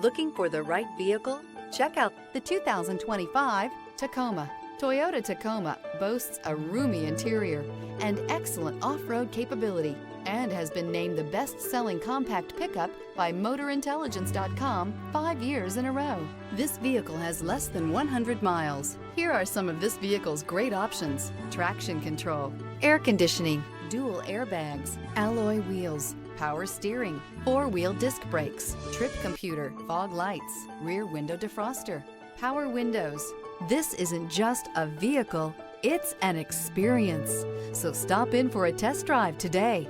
Looking for the right vehicle? Check out The 2025 Tacoma. Toyota Tacoma boasts a roomy interior and excellent off-road capability and has been named the best-selling compact pickup by MotorIntelligence.com 5 years in a row. This vehicle has less than 100 miles. Here are some of this vehicle's great options: traction control, air conditioning, dual airbags, alloy wheels, power steering, four-wheel disc brakes, trip computer, fog lights, rear window defroster, power windows. This isn't just a vehicle, it's an experience. So stop in for a test drive today.